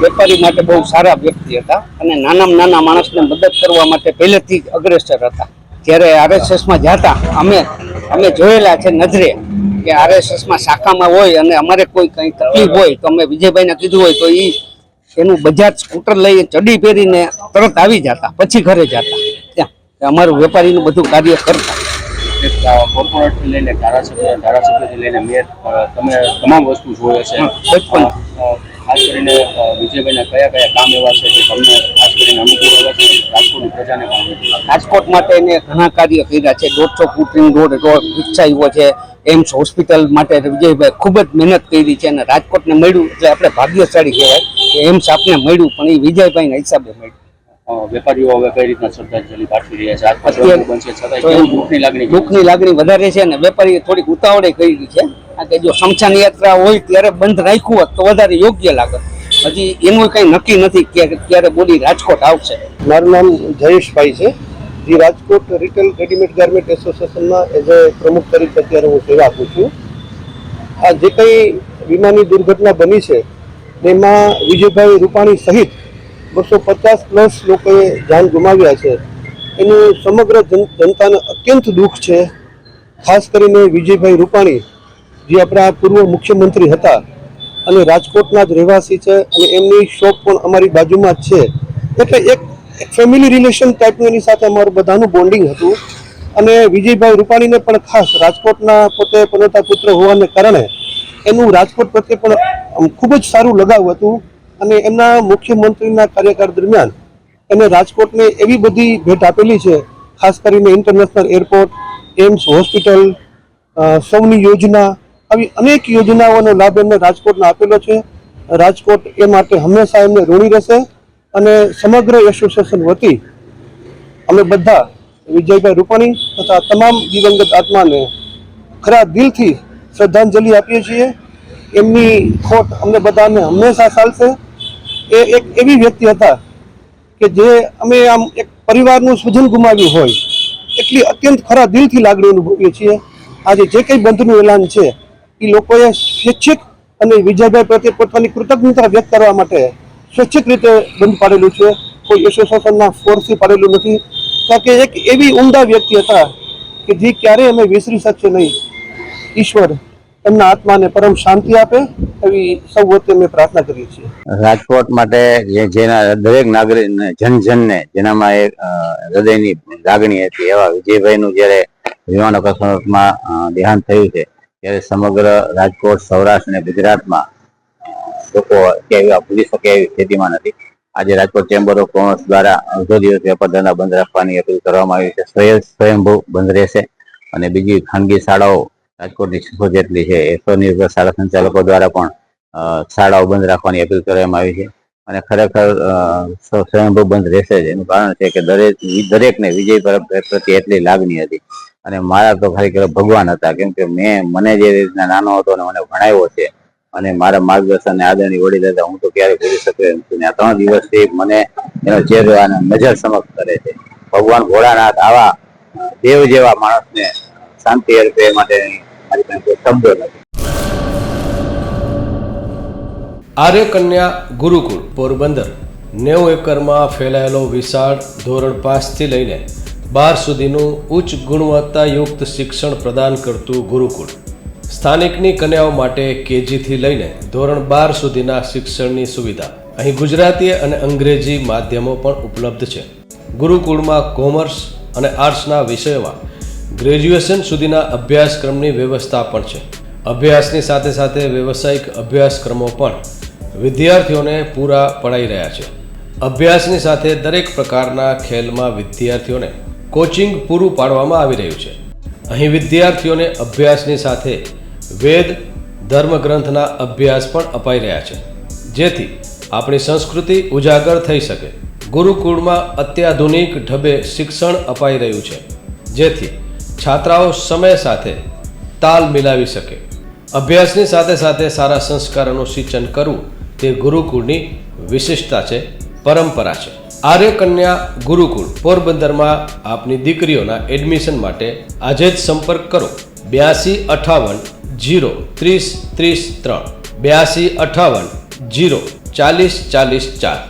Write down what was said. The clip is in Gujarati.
વેપારી માટે બહુ સારા વ્યક્તિ હતા અને નાનામાં નાના માણસને મદદ કરવા માટે પહેલેથી જ અગ્રેસર હતા. જ્યારે આરએસએસમાં જતા અમે જોયેલા છે નજરે કે આરએસએસમાં શાખામાં હોય અને અમારે કોઈ કંઈ તકલીફ હોય તો અમે વિજયભાઈને કીધું હોય તો એનું બજાજ સ્કૂટર લઈ ચડી પહેરીને તરત આવી જતા, પછી ઘરે જતા. ત્યાં અમારું વેપારીનું બધું કાર્ય કરતા. કોર્પોરેટથી લઈને ધારાસભ્યથી લઈને મેયર, તમે તમામ વસ્તુ જોયે છે. બચપન ખાસ કરીને વિજયભાઈના કયા કયા કામ એવા છે કે તમને ખાસ કરીને અનુકૂળ આવે છે રાજકોટની પ્રજાને? રાજકોટ માટે એને ઘણા કાર્ય કર્યા છે. 150 ફૂટ રિંગ રોડ વિકસાવ્યો છે. એમ્સ હોસ્પિટલ માટે વિજયભાઈ ખૂબ જ મહેનત કરી છે અને રાજકોટને મળ્યું એટલે આપણે ભાગ્યશાળી કહેવાય કે એમ્સ આપને મળ્યું, પણ એ વિજયભાઈના હિસાબે મળ્યું. વેપારીઓ હવે કઈ રીતના શ્રદ્ધાંજલિ પાઠવી રહ્યા છે? બનશે છતાં દુઃખની લાગણી વધારે છે અને વેપારીએ થોડીક ઉતાવળે કરી છે. કારણ કે જો શમશાન યાત્રા હોય ત્યારે બંધ રાખ્યું હોત તો વધારે યોગ્ય લાગે. હજી એનું કંઈ નક્કી નથી કે ક્યારે બોડી રાજકોટ આવશે. મારું નામ જયેશભાઈ છે. જે રાજકોટ રિટેલ રેડીમેડ ગાર્મેન્ટ એસોસિએશનમાં એઝ એ પ્રમુખ તરીકે અત્યારે હું સેવા આપું છું. આ જે કંઈ વિમાની દુર્ઘટના બની છે તેમાં વિજયભાઈ રૂપાણી સહિત 250+ લોકોએ જાન ગુમાવ્યા છે. એનું સમગ્ર જનતાને અત્યંત દુઃખ છે. ખાસ કરીને વિજયભાઈ રૂપાણી જે આપણા પૂર્વ મુખ્યમંત્રી હતા અને રાજકોટના જ રહેવાસી છે અને એમની શોપ પણ અમારી બાજુમાં જ છે. એટલે એક ફેમિલી રિલેશન ટાઈપનું એની સાથે અમારું બધાનું બોન્ડિંગ હતું. અને વિજયભાઈ રૂપાણીને પણ ખાસ રાજકોટના પોતે પનોતા પુત્ર હોવાને કારણે એનું રાજકોટ પ્રત્યે પણ ખૂબ જ સારું લગાવ હતું. અને એમના મુખ્યમંત્રીના કાર્યકાળ દરમિયાન એને રાજકોટને એવી બધી ભેટ આપેલી છે. ખાસ કરીને ઇન્ટરનેશનલ એરપોર્ટ, એમ્સ હોસ્પિટલ, સૌની યોજના, આવી અનેક યોજનાઓનો લાભ એમને રાજકોટને આપેલો છે. રાજકોટ એ માટે હંમેશા એમને ઋણી રહેશે. અને સમગ્ર એસોસિએશન વતી અમે બધા વિજયભાઈ રૂપાણી તથા તમામ દિવંગત આત્માને ખરા દિલથી શ્રદ્ધાંજલિ આપીએ છીએ. એમની ખોટ અમને બધાને હંમેશા ચાલશે. એ એક એવી વ્યક્તિ હતા કે જે અમે આમ એક પરિવારનું સ્વજન ગુમાવ્યું હોય એટલી અત્યંત ખરા દિલથી લાગણી અનુભવીએ છીએ. આજે જે કંઈ બંધનું એલાન છે એ લોકોએ સ્વૈચ્છિક અને વિજયભાઈ પ્રત્યે પોતાની કૃતજ્ઞતા વ્યક્ત કરવા માટે સ્વૈચ્છિક રીતે બંધ પાડેલું છે. કોઈ એસોસિએશનના ફોર્સથી પાડેલું નથી. કારણ કે એક એવી ઉમદા વ્યક્તિ હતા કે જે ક્યારેય અમે વિસરી શકશે નહીં. ઈશ્વર એમના આત્માને પરમ શાંતિ આપે એવી સૌ વતી અમે પ્રાર્થના કરીએ છીએ. રાજકોટ માટે જેના દરેક નાગરિક જનજનને જેનામાં એક હૃદયની લાગણી હતી એવા વિજયભાઈનું જ્યારે વિમાન અકસ્માતમાં દેહાંત થયું છે ત્યારે સમગ્ર રાજકોટ, સૌરાષ્ટ્ર અને ગુજરાતમાં લોકો એવા ભૂલી શકે એવી સ્થિતિમાં નથી. આજે રાજકોટ ચેમ્બર ઓફ કોમર્સ દ્વારા અડધો દિવસ વેપાર ધંધા બંધ રાખવાની અપીલ કરવામાં આવી છે. સ્વયંભૂ બંધ રહેશે અને બીજી ખાનગી શાળાઓ રાજકોટની 600 જેટલી છે એ સ્વનિર્ભર શાળા સંચાલકો દ્વારા પણ શાળાઓ બંધ રાખવાની અપીલ કરવામાં આવી છે. અને ખરેખર સ્વયંભૂ બંધ રહેશે જ. એનું કારણ છે કે દરેકને વિજય પ્રત્યે એટલી લાગણી હતી. અને મારા તો ખરેખર ભગવાન હતા, કેમ કે મને જે રીતના નાનો હતો ને મને ભણાવ્યો છે અને મારા માર્ગદર્શન આદરણી વડીલ હતા, હું તો ક્યારે ભૂલી શક્યો એમ છું. 3 દિવસથી મને એનો ચહેરો નજર સમક્ષ કરે છે. ભગવાન ભોળાનાથ આવા દેવ જેવા માણસને શાંતિ અર્પે એ માટે મારી પાસે શબ્દો નથી. આર્ય કન્યા ગુરુકુળ પોરબંદર 90 એકરમાં ફેલાયેલો વિશાળ ધોરણ 5 થી લઈને 12 સુધીનું ઉચ્ચ ગુણવત્તાયુક્ત શિક્ષણ પ્રદાન કરતું ગુરુકુળ. સ્થાનિકની કન્યાઓ માટે કેજી થી લઈને ધોરણ 12 સુધીના શિક્ષણની સુવિધા. અહીં ગુજરાતી અને અંગ્રેજી માધ્યમો પણ ઉપલબ્ધ છે. ગુરુકુળમાં કોમર્સ અને આર્ટ્સના વિષયોમાં ગ્રેજ્યુએશન સુધીના અભ્યાસક્રમની વ્યવસ્થા પણ છે. અભ્યાસની સાથે સાથે વ્યવસાયિક અભ્યાસક્રમો પણ વિદ્યાર્થીઓને પૂરા પડાઈ રહ્યા છે. અભ્યાસની સાથે દરેક પ્રકારના ખેલમાં વિદ્યાર્થીઓને કોચિંગ પૂરું પાડવામાં આવી રહ્યું છે. અહીં વિદ્યાર્થીઓને અભ્યાસની સાથે વેદ ધર્મગ્રંથના અભ્યાસ પણ અપાઈ રહ્યા છે, જેથી આપણી સંસ્કૃતિ ઉજાગર થઈ શકે. ગુરુકુળમાં અત્યાધુનિક ઢબે શિક્ષણ અપાઈ રહ્યું છે, જેથી છાત્રાઓ સમય સાથે તાલ મિલાવી શકે. અભ્યાસની સાથે સાથે સારા સંસ્કારોનું સિંચન કરવું તે ગુરુકુળની વિશિષ્ટતા છે, પરંપરા છે. આર્ય કન્યા ગુરુકુળ પોરબંદરમાં આપની દીકરીઓના એડમિશન માટે આજે જ સંપર્ક કરો 8258 0 30 33 8258 0 40 40 4।